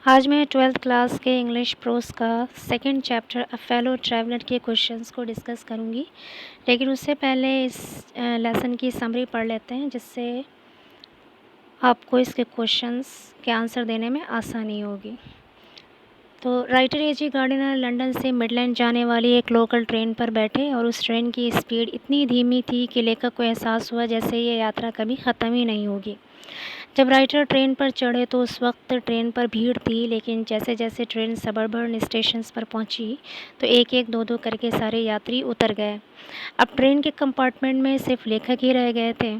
आज मैं 12th class के इंग्लिश प्रोस का second chapter a fellow traveller के क्वेश्चंस को डिस्कस करूंगी। लेकिन उससे पहले इस लेसन की समरी पढ़ लेते हैं, जिससे आपको इसके क्वेश्चंस के आंसर देने में आसानी होगी। तो राइटर ए जी गार्डिनर लंदन से मिडलैंड जाने वाली एक लोकल ट्रेन पर बैठे और उस ट्रेन की स्पीड इतनी धीमी थी कि लेखक को एहसास हुआ जैसे ये यात्रा कभी ख़त्म ही नहीं होगी। जब राइटर ट्रेन पर चढ़े तो उस वक्त ट्रेन पर भीड़ थी, लेकिन जैसे जैसे ट्रेन सबर्बन स्टेशन पर पहुंची तो एक एक दो दो करके सारे यात्री उतर गए। अब ट्रेन के कंपार्टमेंट में सिर्फ लेखक ही रह गए थे।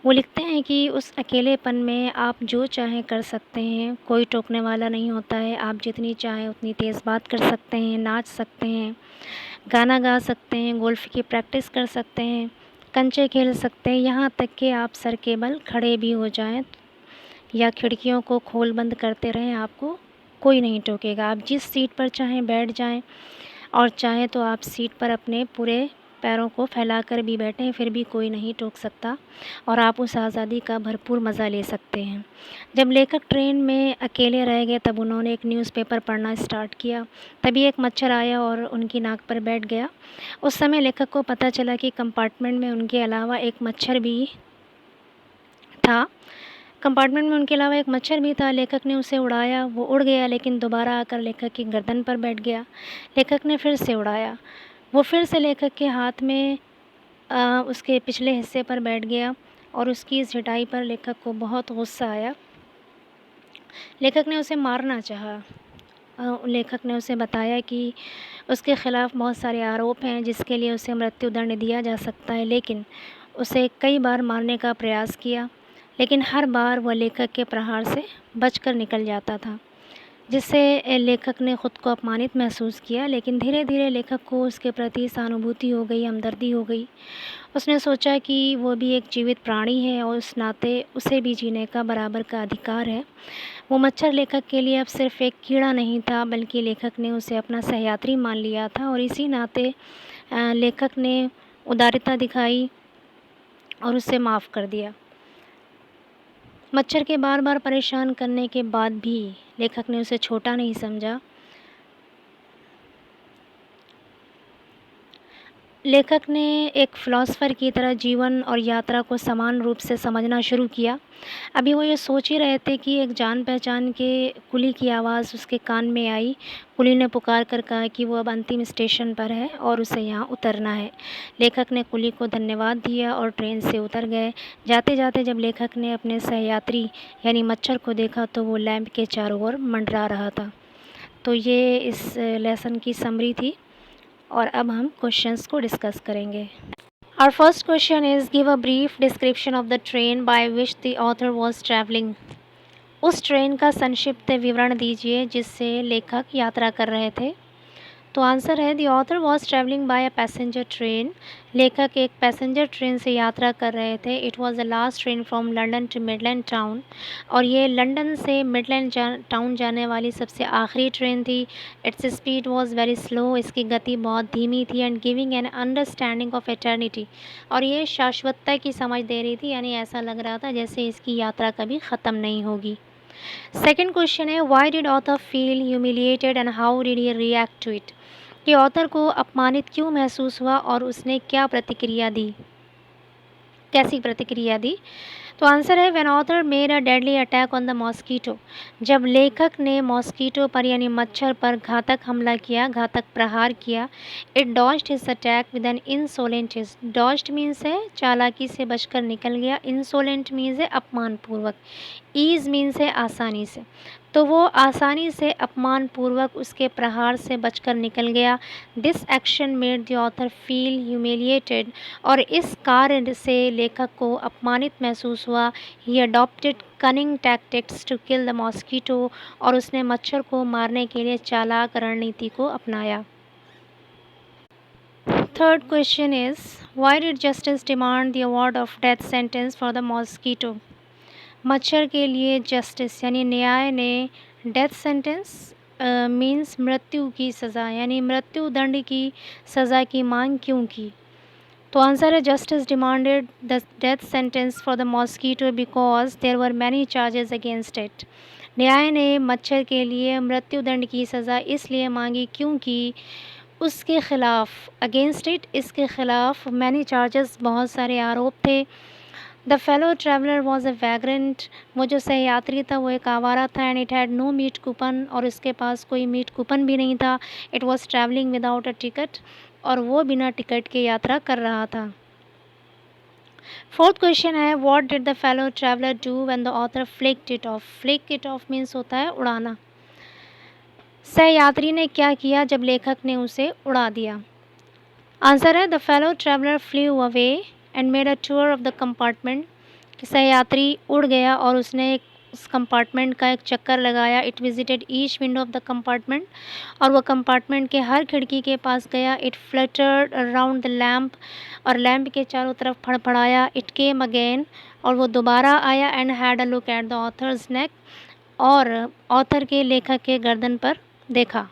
वो लिखते हैं कि उस अकेलेपन में आप जो चाहें कर सकते हैं, कोई टोकने वाला नहीं होता है। आप जितनी चाहें उतनी तेज़ बात कर सकते हैं, नाच सकते हैं, गाना गा सकते हैं, गोल्फ की प्रैक्टिस कर सकते हैं, कंचे खेल सकते हैं, यहाँ तक कि आप सर के बल खड़े भी हो जाएं या खिड़कियों को खोल बंद करते रहें, आपको कोई नहीं टोकेगा। आप जिस सीट पर चाहें बैठ जाएं और चाहें तो आप सीट पर अपने पूरे पैरों को फैलाकर भी बैठें, फिर भी कोई नहीं टोक सकता और आप उस आज़ादी का भरपूर मज़ा ले सकते हैं। जब लेखक ट्रेन में अकेले रह गए तब उन्होंने एक न्यूज़पेपर पढ़ना स्टार्ट किया। तभी एक मच्छर आया और उनकी नाक पर बैठ गया। उस समय लेखक को पता चला कि कंपार्टमेंट में उनके अलावा एक मच्छर भी था। कंपार्टमेंट में उनके अलावा एक मच्छर भी था। लेखक ने उसे उड़ाया, वो उड़ गया, लेकिन दोबारा आकर लेखक की गर्दन पर बैठ गया। लेखक ने फिर से उड़ाया, वो फिर से लेखक के हाथ में उसके पिछले हिस्से पर बैठ गया और उसकी इस ढिठाई पर लेखक को बहुत गुस्सा आया। लेखक ने उसे मारना चाहा। लेखक ने उसे बताया कि उसके ख़िलाफ़ बहुत सारे आरोप हैं जिसके लिए उसे मृत्युदंड दिया जा सकता है, लेकिन उसे कई बार मारने का प्रयास किया, लेकिन हर बार वह लेखक के प्रहार से बचकर निकल जाता था, जिससे लेखक ने ख़ुद को अपमानित महसूस किया। लेकिन धीरे धीरे लेखक को उसके प्रति सहानुभूति हो गई, हमदर्दी हो गई। उसने सोचा कि वो भी एक जीवित प्राणी है और उस नाते उसे भी जीने का बराबर का अधिकार है। वो मच्छर लेखक के लिए अब सिर्फ एक कीड़ा नहीं था, बल्कि लेखक ने उसे अपना सहयात्री मान लिया था और इसी नाते लेखक ने उदारता दिखाई और उसे माफ़ कर दिया। मच्छर के बार बार परेशान करने के बाद भी लेखक ने उसे छोटा नहीं समझा। लेखक ने एक फ़िलासफ़र की तरह जीवन और यात्रा को समान रूप से समझना शुरू किया। अभी वो ये सोच ही रहे थे कि एक जान पहचान के कुली की आवाज़ उसके कान में आई। कुली ने पुकार कर कहा कि वो अब अंतिम स्टेशन पर है और उसे यहाँ उतरना है। लेखक ने कुली को धन्यवाद दिया और ट्रेन से उतर गए। जाते जाते जब लेखक ने अपने सहयात्री यानी मच्छर को देखा तो वो लैंप के चारों ओर मंडरा रहा था। तो ये इस लेसन की समरी थी और अब हम क्वेश्चंस को डिस्कस करेंगे। Our first question is give a brief description of the train by which the author was traveling. उस ट्रेन का संक्षिप्त विवरण दीजिए जिससे लेखक यात्रा कर रहे थे। तो आंसर है the author was travelling by a passenger train. लेखक एक पैसेंजर ट्रेन से यात्रा कर रहे थे। It was the last train from London to Midland town. और ये लंदन से मिडलैंड टाउन जाने वाली सबसे आखिरी ट्रेन थी। Its speed was very slow. इसकी गति बहुत धीमी थी। And giving an understanding of eternity. और ये शाश्वतता की समझ दे रही थी, यानी ऐसा लग रहा था जैसे इसकी यात्रा कभी ख़त्म नहीं होगी। सेकेंड क्वेश्चन है why did author feel humiliated and how did he react to it. कि ऑथर को अपमानित क्यों महसूस हुआ और उसने क्या प्रतिक्रिया दी, कैसी प्रतिक्रिया दी। तो आंसर है when author made a deadly attack on the mosquito. जब लेखक ने मॉस्कीटो पर यानी मच्छर पर घातक हमला किया, घातक प्रहार किया। It dodged his attack with an insolent hiss. Dodged means है चालाकी से बचकर निकल गया। इंसोलेंट मीन्स है अपमानपूर्वक। ईज मीन्स है आसानी से। तो वो आसानी से अपमानपूर्वक उसके प्रहार से बचकर निकल गया। This action made the author feel humiliated. और इस कार्य से लेखक को अपमानित महसूस हुआ। He adopted cunning tactics to kill the mosquito. और उसने मच्छर को मारने के लिए चालाक रणनीति को अपनाया। Third question is why did justice demand the award of death sentence for the mosquito. मच्छर के लिए जस्टिस यानी न्याय ने डेथ सेंटेंस मीन्स मृत्यु की सज़ा यानी मृत्यु दंड की सज़ा की मांग क्यों की। तो आंसर है justice demanded the death sentence for the mosquito because there were many charges against it. न्याय ने मच्छर के लिए मृत्युदंड की सज़ा इसलिए मांगी क्योंकि उसके ख़िलाफ़, अगेंस्ट इट, इसके ख़िलाफ़ मैनी चार्जेस, बहुत सारे आरोप थे। The fellow traveller was a vagrant, वो जो सहयात्री था वो एक आवारा था। And it had no meat coupon, और उसके पास कोई मीट कूपन भी नहीं था। It was travelling without a ticket, और वो बिना टिकट के यात्रा कर रहा था। फोर्थ क्वेश्चन है what did the fellow traveller do when the author flicked it off. Flick it off means होता है उड़ाना। सहयात्री ने क्या किया जब लेखक ने उसे उड़ा दिया। आंसर है the fellow traveller flew away and made a tour of the compartment. सहयात्री उड़ गया और उसने उस कंपार्टमेंट का एक चक्कर लगाया। It visited each window of the compartment, और वह कंपार्टमेंट के हर खिड़की के पास गया। It fluttered around the lamp, और लैम्प के चारों तरफ फड़फड़ाया। इट केम अगेन, और वो दोबारा आया। And had a look at the author's neck, और ऑथर के, लेखक के गर्दन पर देखा।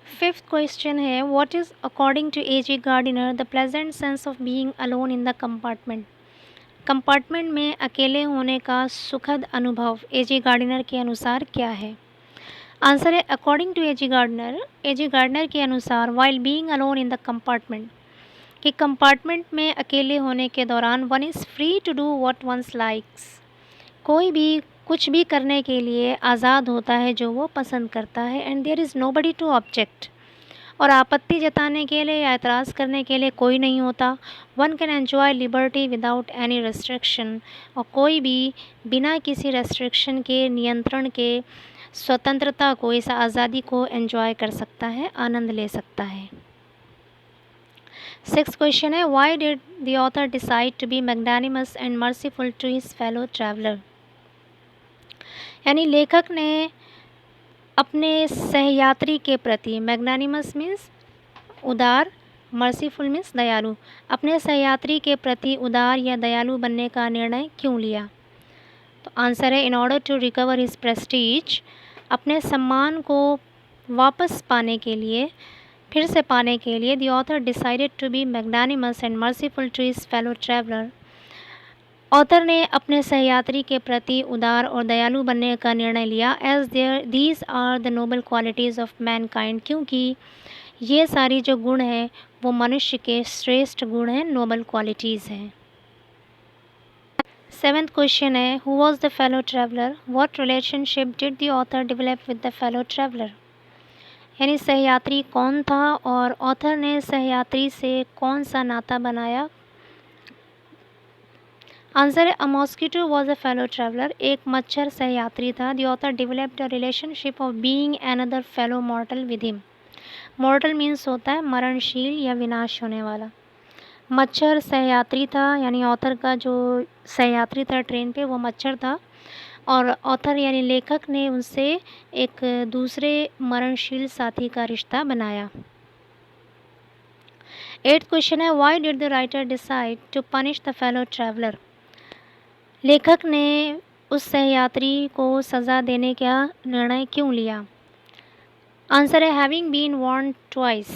फिफ्थ क्वेश्चन है what is according to A G. Gardiner the pleasant sense of being alone in the compartment. Compartment में अकेले होने का सुखद अनुभव ए.जी. गार्डिनर के अनुसार क्या है। आंसर है अकॉर्डिंग टू ए.जी. गार्डिनर के अनुसार while being alone in the compartment, कि कंपार्टमेंट में अकेले होने के दौरान one is free to do what one's likes, कोई भी कुछ भी करने के लिए आज़ाद होता है जो वो पसंद करता है। And there is nobody to object, और आपत्ति जताने के लिए या एतराज़ करने के लिए कोई नहीं होता। One can enjoy liberty without any restriction, और कोई भी बिना किसी रेस्ट्रिक्शन के, नियंत्रण के, स्वतंत्रता को, इस आज़ादी को एन्जॉय कर सकता है, आनंद ले सकता है। सिक्स्थ क्वेश्चन है why did the author decide to be magnanimous and merciful to his fellow traveller. यानी लेखक ने अपने सहयात्री के प्रति, मैग्नानिमस मीन्स उदार, मर्सीफुल मीन्स दयालु, अपने सहयात्री के प्रति उदार या दयालु बनने का निर्णय क्यों लिया। तो आंसर है in order to recover his prestige, अपने सम्मान को वापस पाने के लिए, फिर से पाने के लिए, the author decided to be magnanimous and merciful to his fellow traveller. Author ने अपने सहयात्री के प्रति उदार और दयालु बनने का निर्णय लिया। As these are the noble qualities of mankind, क्योंकि ये सारी जो गुण हैं वो मनुष्य के श्रेष्ठ गुण हैं, नोबल क्वालिटीज़ हैं। सेवेंथ क्वेश्चन है who was the fellow traveller, what relationship did the author develop with the fellow traveller. यानी सहयात्री कौन था और ऑथर ने सहयात्री से कौन सा नाता बनाया। आंसर है a mosquito was a fellow traveller, एक मच्छर सहयात्री था। The author developed a relationship of being another fellow मॉर्टल with him. मॉर्टल means होता है मरणशील या विनाश होने वाला। मच्छर सहयात्री था, यानी ऑथर का जो सहयात्री था ट्रेन पे वो मच्छर था, और ऑथर यानी लेखक ने उनसे एक दूसरे मरणशील साथी का रिश्ता बनाया। एट्थ क्वेश्चन है why did the writer decide to punish the fellow traveller. लेखक ने उस सहयात्री को सज़ा देने का निर्णय क्यों लिया। आंसर है हैविंग बीन वार्न्ड ट्वाइस,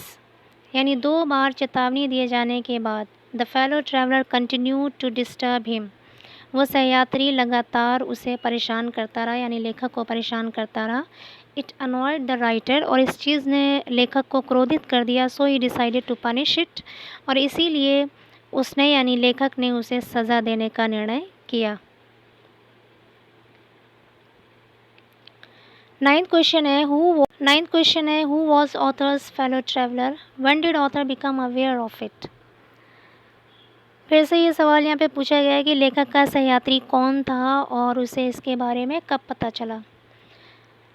यानी 2 बार चेतावनी दिए जाने के बाद the fellow traveller continued to disturb him, वो सहयात्री लगातार उसे परेशान करता रहा, यानी लेखक को परेशान करता रहा। इट अनॉयड द राइटर, और इस चीज़ ने लेखक को क्रोधित कर दिया। So he decided to punish it, और इसीलिए उसने यानी लेखक ने उसे सज़ा देने का निर्णय किया। नाइन्थ क्वेश्चन है who was authors fellow traveller, when did author become aware of it. फिर से ये सवाल यहाँ पे पूछा गया है कि लेखक का सहयात्री कौन था और उसे इसके बारे में कब पता चला।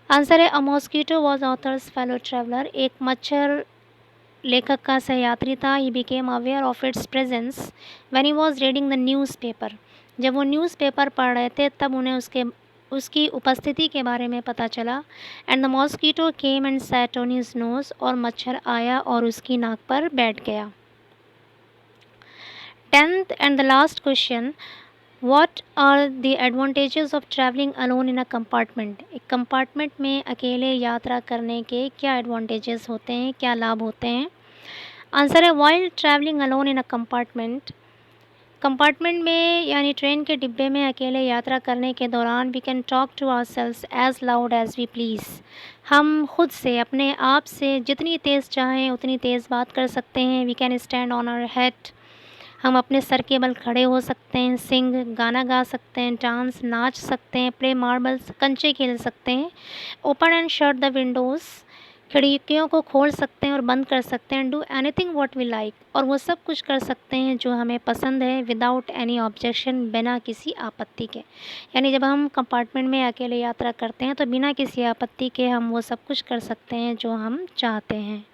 आंसर है a mosquito was authors fellow traveller, एक मच्छर लेखक का सहयात्री था। He became aware of its presence when he was reading the newspaper, जब वो न्यूज़पेपर पढ़ रहे थे तब उन्हें उसकी उपस्थिति के बारे में पता चला। And the mosquito came and sat on his nose, और मच्छर आया और उसकी नाक पर बैठ गया। 10th and the last question what are the advantages of travelling alone in a compartment. एक कंपार्टमेंट में अकेले यात्रा करने के क्या एडवांटेजेस होते हैं, क्या लाभ होते हैं। आंसर है while travelling alone in a compartment. Compartment में यानी ट्रेन के डिब्बे में अकेले यात्रा करने के दौरान we can talk to ourselves as loud as we please. हम खुद से अपने आप से जितनी तेज़ चाहें उतनी तेज़ बात कर सकते हैं। We can stand on our head. हम अपने सर के बल खड़े हो सकते हैं। सिंग गाना गा सकते हैं। डांस नाच सकते हैं। प्ले मार्बल्स कंचे खेल सकते हैं। Open and shut the Windows खिड़कियों को खोल सकते हैं और बंद कर सकते हैं। Do anything what we like और वो सब कुछ कर सकते हैं जो हमें पसंद है। विदाउट एनी ऑब्जेक्शन बिना किसी आपत्ति के। यानी जब हम कंपार्टमेंट में अकेले यात्रा करते हैं तो बिना किसी आपत्ति के हम वो सब कुछ कर सकते हैं जो हम चाहते हैं।